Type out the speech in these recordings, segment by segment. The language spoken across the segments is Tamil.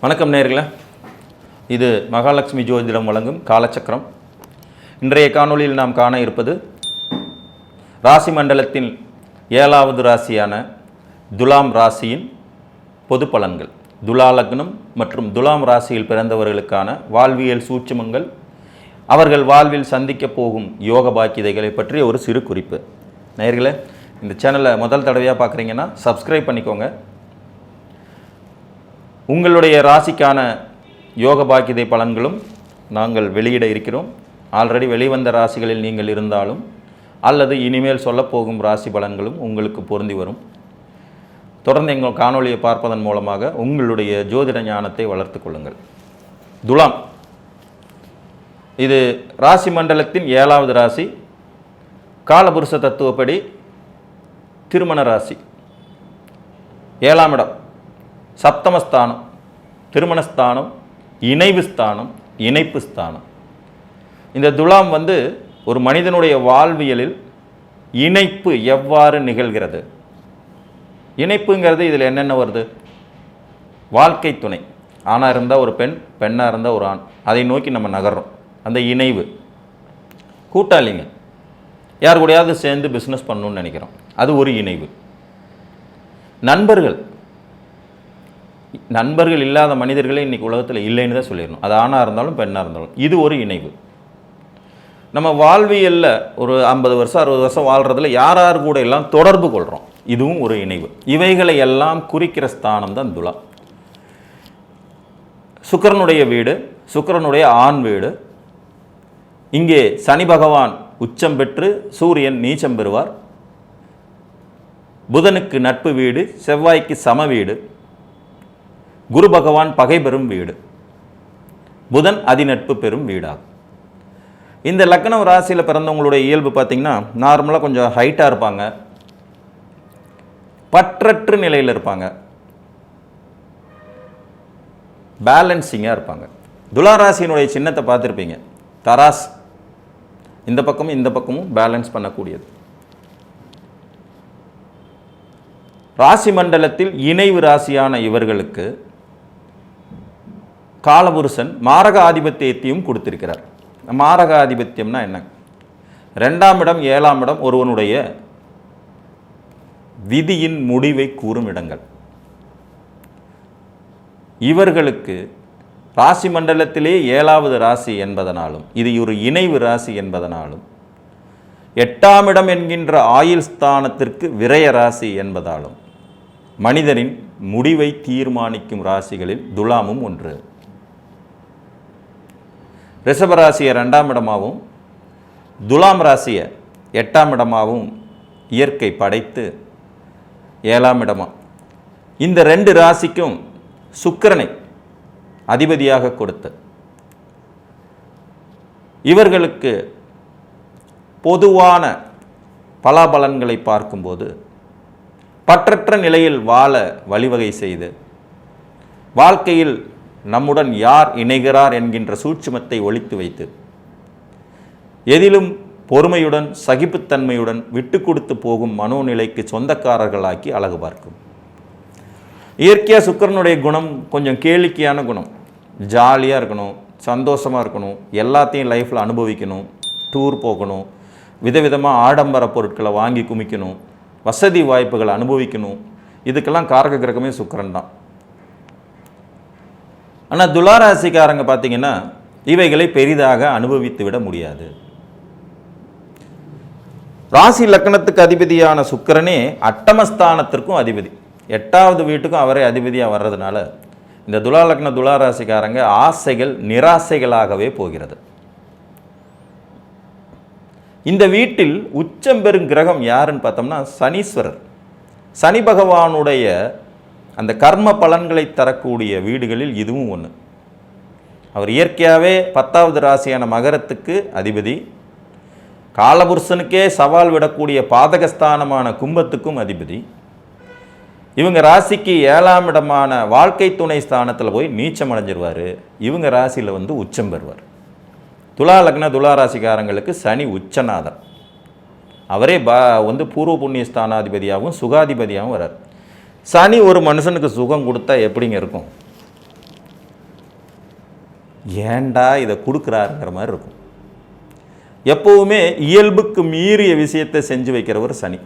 வணக்கம் நேயர்களே, இது மகாலட்சுமி ஜோதிடம் வழங்கும் காலச்சக்கரம். இன்றைய காணொளியில் நாம் காண இருப்பது ராசி மண்டலத்தின் 7வது ராசியான துலாம் ராசியின் பொது பலன்கள். துலா லக்னம் மற்றும் துலாம் ராசியில் பிறந்தவர்களுக்கான வாழ்வியல் சூட்சுமங்கள், அவர்கள் வாழ்வில் சந்திக்கப் போகும் யோக பாக்கியதைகளை பற்றிய ஒரு சிறு குறிப்பு. நேயர்களே, இந்த சேனலை முதல் தடவையாக பார்க்குறீங்கன்னா சப்ஸ்கிரைப் பண்ணிக்கோங்க. உங்களுடைய ராசிக்கான யோக பாக்கியதை பலன்களும் நாங்கள் வெளியிட இருக்கிறோம். ஆல்ரெடி வெளிவந்த ராசிகளில் நீங்கள் இருந்தாலும் அல்லது இனிமேல் சொல்லப்போகும் ராசி பலன்களும் உங்களுக்கு பொருந்தி வரும். தொடர்ந்து எங்கள் காணொலியை பார்ப்பதன் மூலமாக உங்களுடைய ஜோதிட ஞானத்தை வளர்த்து கொள்ளுங்கள். துலாம், இது ராசி மண்டலத்தின் 7வது ராசி. காலபுருஷ தத்துவப்படி திருமண ராசி. 7ஆம் இடம் சப்தமஸ்தானம், திருமணஸ்தானம், இணைவு ஸ்தானம், இணைப்பு ஸ்தானம். இந்த துலாம் ஒரு மனிதனுடைய வாழ்வியலில் இணைப்பு எவ்வாறு நிகழ்கிறது? இணைப்புங்கிறது இதில் என்னென்ன வருது? வாழ்க்கை துணை, ஆணாக இருந்தால் ஒரு பெண், பெண்ணாக இருந்தால் ஒரு ஆண், அதை நோக்கி நம்ம நகர்றோம். அந்த இணைவு. கூட்டாளிங்க, யார் கூடயாவது சேர்ந்து பிஸ்னஸ் பண்ணணும்னு நினைக்கிறோம், அது ஒரு இணைவு. நண்பர்கள் இல்லாத மனிதர்களே இன்றைக்கி உலகத்தில் இல்லைன்னு தான் சொல்லிடணும். அது ஆணாக இருந்தாலும் பெண்ணாக இருந்தாலும் இது ஒரு இணைவு. நம்ம வாழ்வியலில் ஒரு 50 வருஷம் 60 வருஷம் வாழ்கிறதுல யார் யார் கூட எல்லாம் தொடர்பு கொள்கிறோம், இதுவும் ஒரு இணைவு. இவைகளை எல்லாம் குறிக்கிற ஸ்தானம் தான் துலா. சுக்கிரனுடைய வீடு, சுக்கிரனுடைய ஆண் வீடு. இங்கே சனி பகவான் உச்சம் பெற்று சூரியன் நீச்சம் பெறுவார். புதனுக்கு நட்பு வீடு, செவ்வாய்க்கு சம வீடு. குரு பகவான் பகை பெறும் வீடு, புதன் அதிநட்பு பெறும் வீடாகும். இந்த லக்னம் ராசியில் பிறந்தவங்களுடைய இயல்பு பார்த்திங்கன்னா, நார்மலாக கொஞ்சம் ஹைட்டாக இருப்பாங்க, பற்றற்று நிலையில் இருப்பாங்க, பேலன்சிங்காக இருப்பாங்க. துலா ராசியினுடைய சின்னத்தை பார்த்துருப்பீங்க, தராஸ். இந்த பக்கமும் இந்த பக்கமும் பேலன்ஸ் பண்ணக்கூடியது. ராசி மண்டலத்தில் இணைவு ராசியான இவர்களுக்கு காலபுருஷன் மாரக ஆதிபத்தியத்தையும் கொடுத்திருக்கிறார். மாரக ஆதிபத்தியம்னா என்ன? 2ஆம் இடம் 7ஆம் இடம் ஒருவனுடைய விதியின் முடிவை கூறும் இடங்கள். இவர்களுக்கு ராசி மண்டலத்திலே 7வது ராசி என்பதனாலும், இது ஒரு இணைவு ராசி என்பதனாலும், 8ஆம் இடம் என்கின்ற ஆயுள் ஸ்தானத்திற்கு விரய ராசி என்பதாலும் மனிதனின் முடிவை தீர்மானிக்கும் ராசிகளில் துலாமும் ஒன்று. ரிஷபராசியை 2ஆம் இடமாகவும் துலாம் ராசியை 8ஆம் இடமாகவும் இயற்கை படைத்து 7ஆம் இடமா இந்த 2 ராசிக்கும் சுக்கிரனை அதிபதியாக கொடுத்து இவர்களுக்கு பொதுவான பலாபலன்களை பார்க்கும்போது பற்றற்ற நிலையில் வாழ வழிவகை செய்து வாழ்க்கையில் நம்முடன் யார் இணைகிறார் என்கின்ற சூட்சுமத்தை ஒழித்து வைத்து எதிலும் பொறுமையுடன் சகிப்புத்தன்மையுடன் விட்டு கொடுத்து போகும் மனோநிலைக்கு சொந்தக்காரர்களாக்கி அழகு பார்க்கும். இயற்கையாக சுக்கிரனுடைய குணம் கொஞ்சம் கேளிக்கையான குணம். ஜாலியாக இருக்கணும், சந்தோஷமாக இருக்கணும், எல்லாத்தையும் லைஃப்பில் அனுபவிக்கணும், டூர் போகணும், விதவிதமாக ஆடம்பர பொருட்களை வாங்கி குமிக்கணும், வசதி வாய்ப்புகளை அனுபவிக்கணும். இதுக்கெல்லாம் காரக கிரகமே சுக்கிரன் தான். ஆனால் துளாராசிக்காரங்க பார்த்தீங்கன்னா இவைகளை பெரிதாக அனுபவித்து விட முடியாது. ராசி லக்னத்துக்கு அதிபதியான சுக்கிரனே அட்டமஸ்தானத்திற்கும் அதிபதி, 8வது வீட்டுக்கும் அவரே அதிபதியாக வர்றதுனால இந்த துலா லக்ன துளாராசிக்காரங்க ஆசைகள் நிராசைகளாகவே போகிறது. இந்த வீட்டில் உச்சம் பெறும் கிரகம் யாருன்னு பார்த்தோம்னா சனீஸ்வரர். சனி பகவானுடைய அந்த கர்ம பலன்களை தரக்கூடிய வீடுகளில் இதுவும் ஒன்று. அவர் இயற்கையாகவே 10வது ராசியான மகரத்துக்கு அதிபதி, காலபுருஷனுக்கே சவால் விடக்கூடிய பாதகஸ்தானமான கும்பத்துக்கும் அதிபதி. இவங்க ராசிக்கு 7ஆம் இடமான வாழ்க்கை துணை ஸ்தானத்தில் போய் நீச்சம் அடைஞ்சிருவார். இவங்க ராசியில் உச்சம் பெறுவார். துலா லக்ன துலா ராசிக்காரங்களுக்கு சனி உச்சநாதன். அவரே பூர்வ புண்ணிய ஸ்தானாதிபதியாகவும் சுகாதிபதியாகவும் வர்றார். சனி ஒரு மனுஷனுக்கு சுகம் கொடுத்தா எப்படிங்க இருக்கும்? ஏண்டா இதை கொடுக்குறாருங்கிற மாதிரி இருக்கும். எப்போவுமே இயல்புக்கு மீறிய விஷயத்தை செஞ்சு வைக்கிறவர் சனி.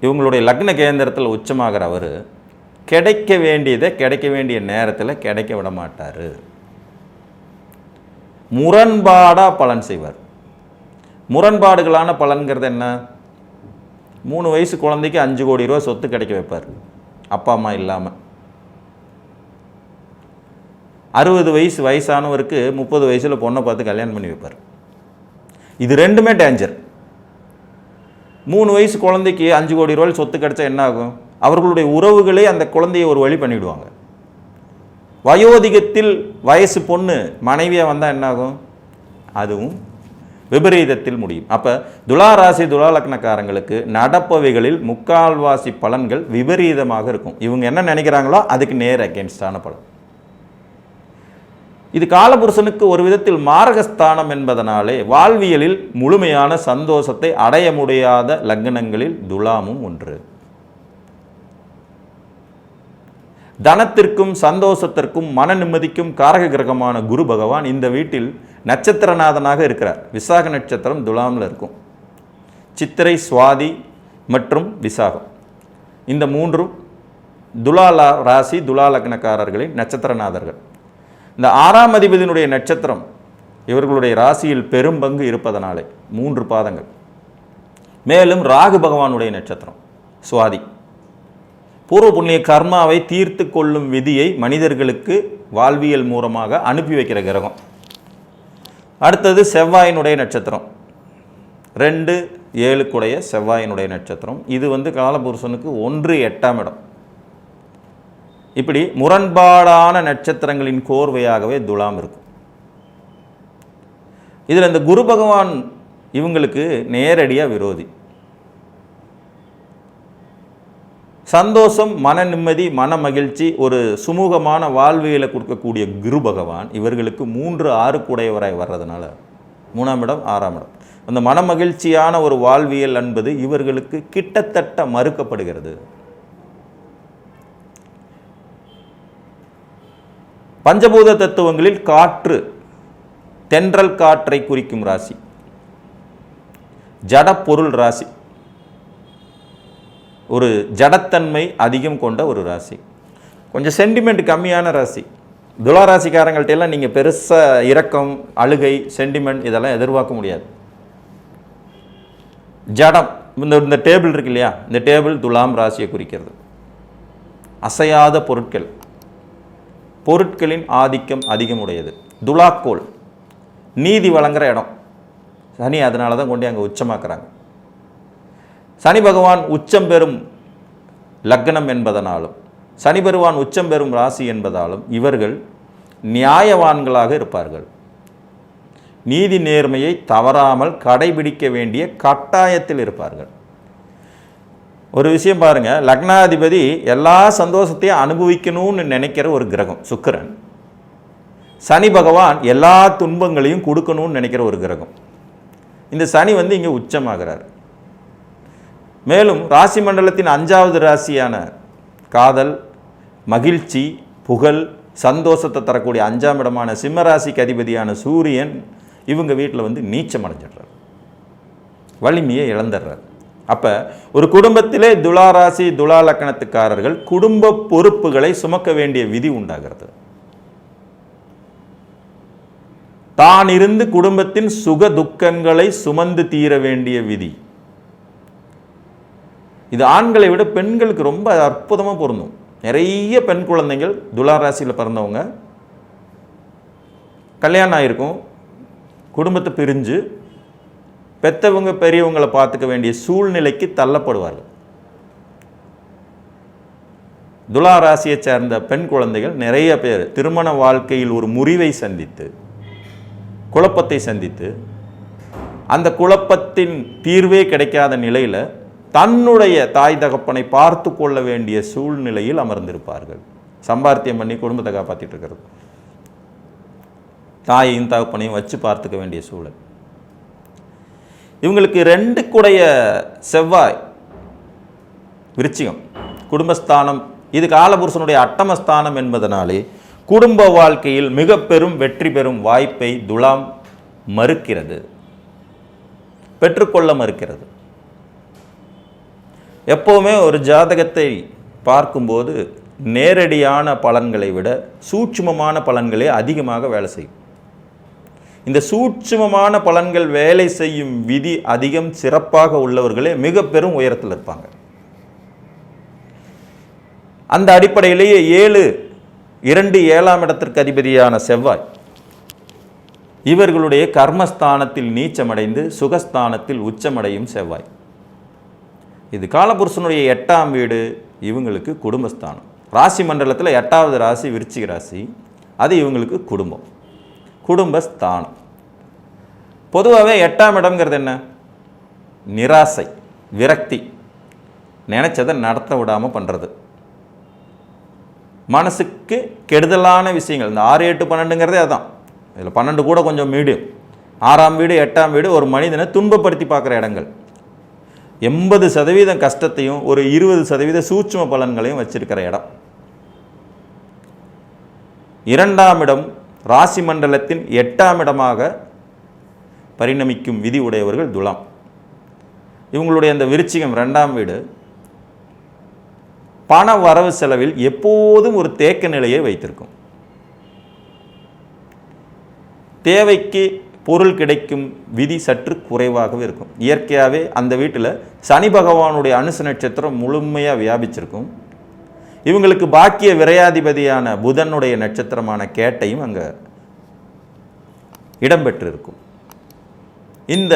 இவங்களுடைய லக்ன கேந்திரத்தில் உச்சமாகிற அவர் கிடைக்க வேண்டியதை கிடைக்க வேண்டிய நேரத்தில் கிடைக்க விட மாட்டார். முரண்பாடாக பலன் செய்வார். முரண்பாடுகளான பலன்கிறது என்ன? 3 வயசு குழந்தைக்கு 5 கோடி ரூபா சொத்து கிடைக்க வைப்பார், அப்பா அம்மா இல்லாமல். 60 வயசு வயசானவருக்கு 30 வயசில் பொண்ணை பார்த்து கல்யாணம் பண்ணி வைப்பார். இது ரெண்டுமே டேஞ்சர். 3 வயசு குழந்தைக்கு 5 கோடி ரூபாய் சொத்து கிடைச்சா என்ன ஆகும்? அவர்களுடைய உறவுகளே அந்த குழந்தையை ஒரு வழி பண்ணிவிடுவாங்க. வயோதிகத்தில் வயசு பொண்ணு மனைவியாக வந்தால் என்ன ஆகும்? அதுவும் விபரீதத்தில் முடியும். அப்போ துலா ராசி துலா லக்னக்காரங்களுக்கு நடப்பவைகளில் முக்கால்வாசி பலன்கள் விபரீதமாக இருக்கும். இவங்க என்ன நினைக்கிறாங்களோ அதுக்கு நேர் அகேன்ஸ்டான பலன். இது காலபுருஷனுக்கு ஒரு விதத்தில் மாரகஸ்தானம் என்பதனாலே வாழ்வியலில் முழுமையான சந்தோஷத்தை அடைய முடியாத லக்னங்களில் துலாமும் ஒன்று. தனத்திற்கும் சந்தோஷத்திற்கும் மன நிம்மதிக்கும் காரக கிரகமான குரு பகவான் இந்த வீட்டில் நட்சத்திரநாதனாக இருக்கிறார். விசாக நட்சத்திரம் துலாமில் இருக்கும். சித்திரை, சுவாதி மற்றும் விசாகம் இந்த 3 துலா ராசி துலா லக்னக்காரர்களின் நட்சத்திரநாதர்கள். இந்த 6ஆம் அதிபதியினுடைய நட்சத்திரம் இவர்களுடைய ராசியில் பெரும் பங்கு இருப்பதனாலே 3 பாதங்கள். மேலும் ராகு பகவானுடைய நட்சத்திரம் சுவாதி. பூர்வ புண்ணிய கர்மாவை தீர்த்து கொள்ளும் விதியை மனிதர்களுக்கு வாழ்வியல் மூலமாக அனுப்பி வைக்கிற கிரகம். அடுத்தது செவ்வாயினுடைய நட்சத்திரம் 2, 7 செவ்வாயினுடைய நட்சத்திரம். இது காலபுருஷனுக்கு 1, 8ஆம் இடம். இப்படி முரண்பாடான நட்சத்திரங்களின் கோர்வையாகவே துலாம் இருக்கும். இதில் இந்த குரு பகவான் இவங்களுக்கு நேரடியாக விரோதி. சந்தோஷம், மன நிம்மதி, மன மகிழ்ச்சி, ஒரு சுமூகமான வாழ்வியலை கொடுக்கக்கூடிய குரு பகவான் இவர்களுக்கு 3, 6 வர்றதுனால 3ஆம் இடம் 6ஆம் இடம் அந்த மன மகிழ்ச்சியான ஒரு வாழ்வியல் என்பது இவர்களுக்கு கிட்டத்தட்ட மறுக்கப்படுகிறது. பஞ்சபூத தத்துவங்களில் காற்று, தென்றல் காற்றை குறிக்கும் ராசி, ஜடப்பொருள் ராசி, ஒரு ஜடத்தன்மை அதிகம் கொண்ட ஒரு ராசி, கொஞ்சம் சென்டிமெண்ட் கம்மியான ராசி. துலா ராசிக்காரங்கள்ட்ட எல்லாம் நீங்கள் பெருசாக இரக்கம், அழுகை, சென்டிமெண்ட் இதெல்லாம் எதிர்பார்க்க முடியாது. ஜடம், இந்த டேபிள் இருக்கு இல்லையா, இந்த டேபிள் துலாம் ராசியை குறிக்கிறது. அசையாத பொருட்களின் ஆதிக்கம் அதிகமுடையது. துலாக்கோள் நீதி வழங்குற இடம். சனி அதனால தான் கொண்டு அங்கே உச்சமாக்குறாங்க. சனி பகவான் உச்சம் பெறும் லக்னம் என்பதனாலும் சனி பகவான் உச்சம் பெறும் ராசி என்பதாலும் இவர்கள் நியாயவான்களாக இருப்பார்கள். நீதி நேர்மையை தவறாமல் கடைபிடிக்க வேண்டிய கட்டாயத்தில் இருப்பார்கள். ஒரு விஷயம் பாருங்க, லக்னாதிபதி எல்லா சந்தோஷத்தையும் அனுபவிக்கணும்னு நினைக்கிற ஒரு கிரகம் சுக்கிரன். சனி பகவான் எல்லா துன்பங்களையும் கொடுக்கணும்னு நினைக்கிற ஒரு கிரகம். இந்த சனி இங்கே உச்சமாகிறார். மேலும் ராசி மண்டலத்தின் 5வது ராசியான காதல், மகிழ்ச்சி, புகழ், சந்தோஷத்தை தரக்கூடிய 5ஆம் இடமான சிம்ம ராசிக்கு அதிபதியான சூரியன் இவங்க வீட்டில் நீச்சம் அடைஞ்சிடுறார், வலிமையை இழந்துடுறார். அப்போ ஒரு குடும்பத்திலே துலா ராசி துலா லக்கணத்துக்காரர்கள் குடும்ப பொறுப்புகளை சுமக்க வேண்டிய விதி உண்டாகிறது. தான் இருந்து குடும்பத்தின் சுக துக்கங்களை சுமந்து தீர வேண்டிய விதி. இது ஆண்களை விட பெண்களுக்கு ரொம்ப அற்புதமாக பொருந்தும். நிறைய பெண் குழந்தைகள் துலா ராசியில் பிறந்தவங்க கல்யாணம் ஆகிருக்கும், குடும்பத்தை பிரிஞ்சு பெற்றவங்க பெரியவங்களை பார்த்துக்க வேண்டிய சூழ்நிலைக்கு தள்ளப்படுவார்கள். துலா ராசியை சேர்ந்த பெண் குழந்தைகள் நிறைய பேர் திருமண வாழ்க்கையில் ஒரு முறிவை சந்தித்து, குழப்பத்தை சந்தித்து, அந்த குழப்பத்தின் தீர்வே கிடைக்காத நிலையில் தன்னுடைய தாய் தகப்பனை பார்த்து கொள்ள வேண்டிய சூழ்நிலையில் அமர்ந்திருப்பார்கள். சம்பாத்தியம் பண்ணி குடும்பத்தை காப்பாற்றிட்டு இருக்கிறது, தாயையும் தகப்பனையும் வச்சு பார்த்துக்க வேண்டிய சூழல். இவங்களுக்கு 2 செவ்வாய் விருச்சிகம் குடும்பஸ்தானம். இது காலபுருஷனுடைய அட்டமஸ்தானம் என்பதனாலே குடும்ப வாழ்க்கையில் மிக பெரும் வெற்றி பெறும் வாய்ப்பை துலாம் மறுக்கிறது, பெற்றுக்கொள்ள மறுக்கிறது. எப்போவுமே ஒரு ஜாதகத்தை பார்க்கும்போது நேரடியான பலன்களை விட சூட்சுமமான பலன்களே அதிகமாக வேலை செய்யும். இந்த சூட்சுமமான பலன்கள் வேலை செய்யும் விதி அதிகம் சிறப்பாக உள்ளவர்களே மிக பெரும் உயரத்தில் இருப்பாங்க. அந்த அடிப்படையிலேயே 7 இடத்திற்கு அதிபதியான செவ்வாய் இவர்களுடைய கர்மஸ்தானத்தில் நீச்சமடைந்து சுகஸ்தானத்தில் உச்சமடையும் செவ்வாய். இது காலபுருஷனுடைய 8ஆம் வீடு, இவங்களுக்கு குடும்பஸ்தானம். ராசி மண்டலத்தில் 8வது ராசி விருச்சிக ராசி, அது இவங்களுக்கு குடும்பஸ்தானம். பொதுவாகவே 8ஆம் இடம்ங்கிறது என்ன? நிராசை, விரக்தி, நினைச்சதை நடத்த விடாமல் பண்ணுறது, மனசுக்கு கெடுதலான விஷயங்கள். இந்த 6, 8, 12ங்கிறதே அதுதான். இதில் 12 கூட கொஞ்சம் மீடியம். 6ஆம் வீடு 8ஆம் வீடு ஒரு மனிதனை துன்பப்படுத்தி பார்க்குற இடங்கள். 80% கஷ்டத்தையும் ஒரு 20% சூட்சும பலன்களையும் வச்சிருக்கிற இடம். 2ஆம் இடம் ராசி மண்டலத்தின் 8ஆம் இடமாக பரிணமிக்கும் விதி உடையவர்கள் துலாம். இவங்களுடைய அந்த விருச்சிகம் 2ஆம் வீடு பண வரவு செலவில் எப்போதும் ஒரு தேக்க நிலையை வைத்திருக்கும். தேவைக்கு பொருள் கிடைக்கும் விதி சற்று குறைவாகவே இருக்கும். இயற்கையாகவே அந்த வீட்டில் சனி பகவானுடைய அனுச நட்சத்திரம் முழுமையாக வியாபிச்சிருக்கும். இவங்களுக்கு பாக்கிய விரையாதிபதியான புதனுடைய நட்சத்திரமான கேட்டையும் அங்கே இடம்பெற்றிருக்கும். இந்த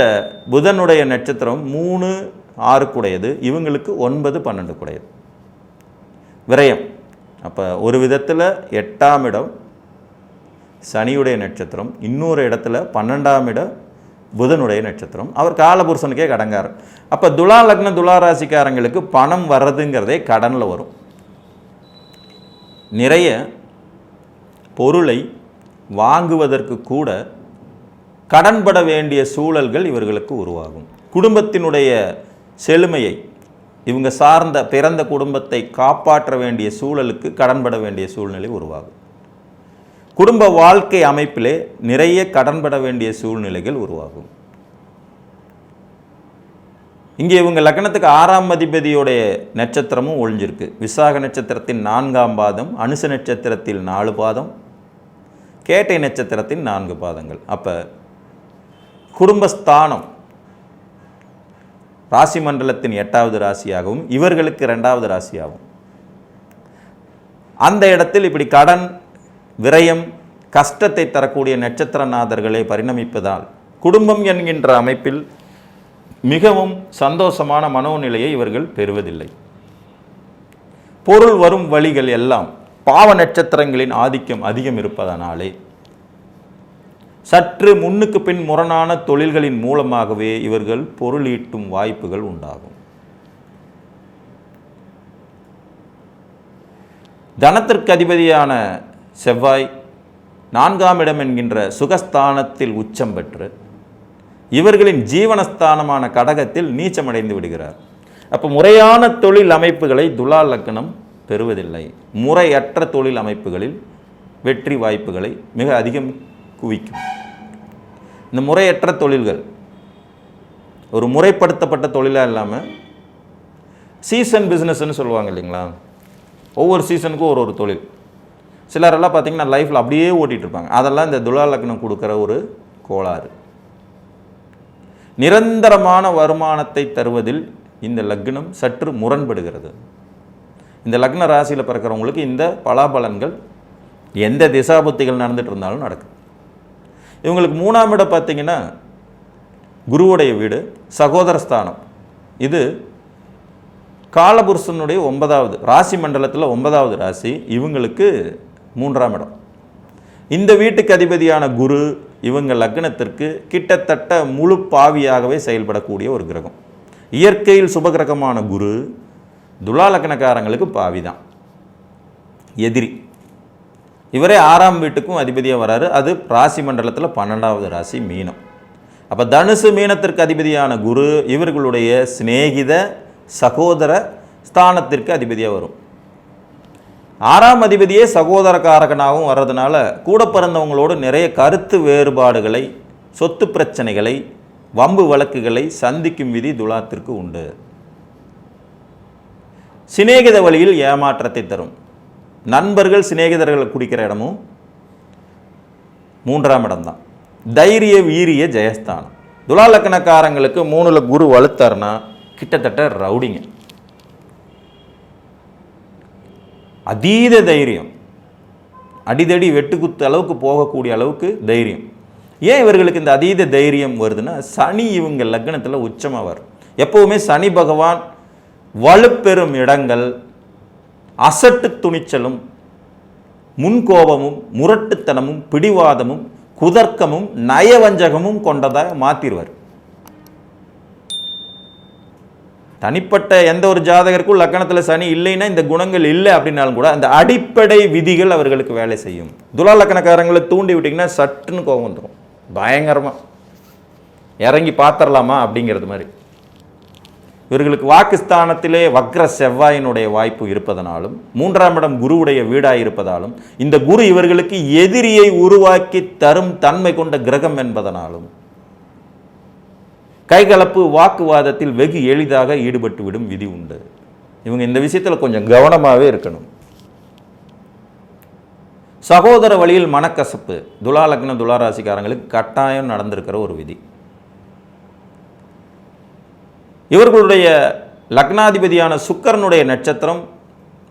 புதனுடைய நட்சத்திரம் 3, 6 கூடையது, இவங்களுக்கு 9, 12 கூடையது விரயம். அப்போ ஒரு விதத்தில் 8ஆம் இடம் சனியுடைய நட்சத்திரம், இன்னொரு இடத்துல 12ஆம் இடம் புதனுடைய நட்சத்திரம். அவர் காலபுருஷனுக்கே கடங்காரர். அப்போ துலா லக்ன துளாராசிக்காரங்களுக்கு பணம் வர்றதுங்கிறதே கடனில் வரும். நிறைய பொருளை வாங்குவதற்கு கூட கடன்பட வேண்டிய சூழல்கள் இவர்களுக்கு உருவாகும். குடும்பத்தினுடைய செழுமையை, இவங்க சார்ந்த பிறந்த குடும்பத்தை காப்பாற்ற வேண்டிய சூழலுக்கு கடன்பட வேண்டிய சூழ்நிலை உருவாகும். குடும்ப வாழ்க்கை அமைப்பிலே நிறைய கடன்பட வேண்டிய சூழ்நிலைகள் உருவாகும். இங்கே இவங்க லக்னத்துக்கு 6ஆம் அதிபதியோடைய நட்சத்திரமும் ஒழிஞ்சிருக்கு. விசாக நட்சத்திரத்தின் 4ஆம் பாதம், அனுச நட்சத்திரத்தில் 4 பாதம், கேட்டை நட்சத்திரத்தின் 4 பாதங்கள். அப்போ குடும்பஸ்தானம் ராசி மண்டலத்தின் 8வது ராசியாகவும் இவர்களுக்கு 2வது ராசியாகும். அந்த இடத்தில் இப்படி கடன், விரயம், கஷ்டத்தை தரக்கூடிய நட்சத்திரநாதர்களை பரிணமிப்பதால் குடும்பம் என்கின்ற அமைப்பில் மிகவும் சந்தோஷமான மனோநிலையை இவர்கள் பெறுவதில்லை. பொருள் வரும் வழிகள் எல்லாம் பாவ நட்சத்திரங்களின் ஆதிக்கம் அதிகம் இருப்பதனாலே சற்று முன்னுக்கு பின் முரணான தொழில்களின் மூலமாகவே இவர்கள் பொருள் ஈட்டும் வாய்ப்புகள் உண்டாகும். தனத்திற்கு அதிபதியான செவ்வாய் 4ஆம் இடம் என்கின்ற சுகஸ்தானத்தில் உச்சம் பெற்று இவர்களின் ஜீவனஸ்தானமான கடகத்தில் நீச்சமடைந்து விடுகிறார். அப்போ முறையான தொழில் அமைப்புகளை துலா லக்னம் பெறுவதில்லை. முறையற்ற தொழில் அமைப்புகளில் வெற்றி வாய்ப்புகளை மிக அதிகம் குவிக்கும். இந்த முறையற்ற தொழில்கள் ஒரு முறைப்படுத்தப்பட்ட தொழிலாக இல்லாமல் சீசன் பிஸ்னஸ்ன்னு சொல்லுவாங்க இல்லைங்களா, ஒவ்வொரு சீசனுக்கும் ஒரு தொழில். சிலரெல்லாம் பார்த்திங்கன்னா லைஃப்பில் அப்படியே ஓட்டிகிட்டு இருப்பாங்க. அதெல்லாம் இந்த துலா லக்னம் கொடுக்குற ஒரு கோளாறு. நிரந்தரமான வருமானத்தை தருவதில் இந்த லக்னம் சற்று முரண்படுகிறது. இந்த லக்ன ராசியில் பிறக்கிறவங்களுக்கு இந்த பலாபலன்கள் எந்த திசாபுத்திகள் நடந்துட்டு இருந்தாலும் நடக்கும். இவங்களுக்கு 3ஆம் இடம் பார்த்திங்கன்னா குருவுடைய வீடு, சகோதரஸ்தானம். இது காலபுருஷனுடைய 9வது ராசி மண்டலத்தில் 9வது ராசி, இவங்களுக்கு 3ஆம் இடம். இந்த வீட்டுக்கு அதிபதியான குரு இவங்க லக்னத்திற்கு கிட்டத்தட்ட முழு பாவியாகவே செயல்படக்கூடிய ஒரு கிரகம். இயற்கையில் சுபகிரகமான குரு துலா லக்னக்காரங்களுக்கு பாவி தான், எதிரி. இவரே 6ஆம் வீட்டுக்கும் அதிபதியாக வராரு. அது ராசி மண்டலத்தில் 12வது ராசி மீனம். அப்போ தனுசு மீனத்திற்கு அதிபதியான குரு இவர்களுடைய சிநேகித சகோதர ஸ்தானத்திற்கு அதிபதியாக வரும். 6ஆம் அதிபதியே சகோதரக்காரகனாகவும் வர்றதுனால கூட பிறந்தவங்களோடு நிறைய கருத்து வேறுபாடுகளை, சொத்து பிரச்சனைகளை, வம்பு வழக்குகளை சந்திக்கும் விதி துலாத்திற்கு உண்டு. சிநேகித வழியில் ஏமாற்றத்தை தரும். நண்பர்கள் சிநேகிதர்கள் குடிக்கிற இடமும் 3ஆம் இடம்தான். தைரிய வீரிய ஜெயஸ்தானம். துலா லக்னக்காரங்களுக்கு 3ல் குரு வலுத்தார்னா கிட்டத்தட்ட ரவுடிங்க. அதீத தைரியம், அடிதடி வெட்டுக்குத்து அளவுக்கு போகக்கூடிய அளவுக்கு தைரியம். ஏன் இவர்களுக்கு இந்த அதீத தைரியம் வருதுன்னா, சனி இவங்க லக்னத்தில் உச்சமாவார். எப்போவுமே சனி பகவான் வலுப்பெறும் இடங்கள் அசட்டு துணிச்சலும், முன்கோபமும், முரட்டுத்தனமும், பிடிவாதமும், குதர்க்கமும், நயவஞ்சகமும் கொண்டதாக மாற்றிடுவார். தனிப்பட்ட எந்த ஒரு ஜாதகருக்கும் லக்னத்தில் சனி இல்லைன்னா இந்த குணங்கள் இல்லை அப்படின்னாலும் கூட அந்த அடிப்படை விதிகள் அவர்களுக்கு வேலை செய்யும். துலா லக்னக்காரங்களை தூண்டி விட்டிங்கன்னா சட்டுன்னு கோபம் வந்துடும், பயங்கரமாக இறங்கி பார்த்துடலாமா அப்படிங்கிறது மாதிரி. இவர்களுக்கு வாக்குஸ்தானத்திலே வக்ர செவ்வாயினுடைய வாய்ப்பு இருப்பதனாலும் 3ஆம் இடம் குருவுடைய வீடாக இருப்பதாலும் இந்த குரு இவர்களுக்கு எதிரியை உருவாக்கி தரும் தன்மை கொண்ட கிரகம் என்பதனாலும் கைகலப்பு வாக்குவாதத்தில் வெகு எளிதாக ஈடுபட்டு விடும் விதி உண்டு. இவங்க இந்த விஷயத்தில் கொஞ்சம் கவனமாகவே இருக்கணும். சகோதர வழியில் மனக்கசப்பு துலா லக்ன துலா ராசிக்காரங்களுக்கு கட்டாயம் நடந்திருக்கிற ஒரு விதி. இவர்களுடைய லக்னாதிபதியான சுக்கரனுடைய நட்சத்திரம்